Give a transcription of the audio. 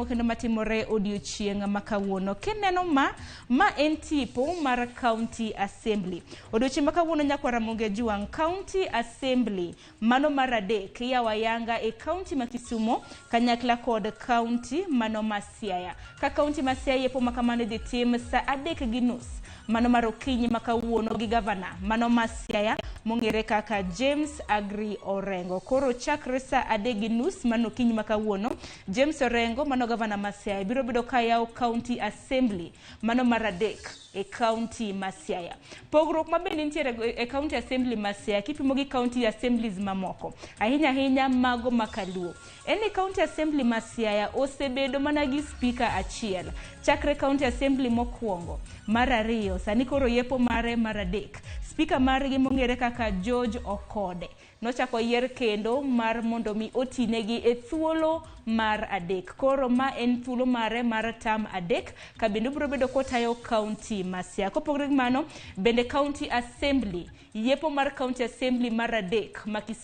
malong'o kendo matimore odiochieng' makawuono. Kineno ma en tipo mar County Assembly. Odiochieng' makawuono nyakwa Ramogi Juang County Assembly mano mar adek yawa yanga e Kaonti ma Kisumu kanyakla kod Kaonti mano ma Siaya. Ka Kaonti ma Siaya Yepo makamano dhi tim sa 3:30 mano mar okinyi makawuono gi gavana mano ma Siaya mong'ere kaka James Agri Orengo. Koro chakre sa 3:30 mano okinyi makawuono James Orengo mano gavana ma Siaya biro bedo ka yawo County Assembly mano mar adek e Kaonti ma Siaya. Pogruok mabende nitiere e County Assembly ma Siaya kipimo gi County Assemblies mamoko ahinya mago makaluo. Eni County Assembly ma Siaya osebedo mana gi speaker achiel chakre County Assembly mokwongo mar ariyo sani koro Yepo mare mar adek. Speaker margi mong'ere kaka George Okode nochako yier kendo mar mondo mi otinegi e thuolo mar adek. Koro ma en thuolo mare mar tam adek ka bende biro bedo kotayo County ma Siaya. Kopogore gi mano bende County Assembly Yepo mar County Assembly mar adek ma Kisumu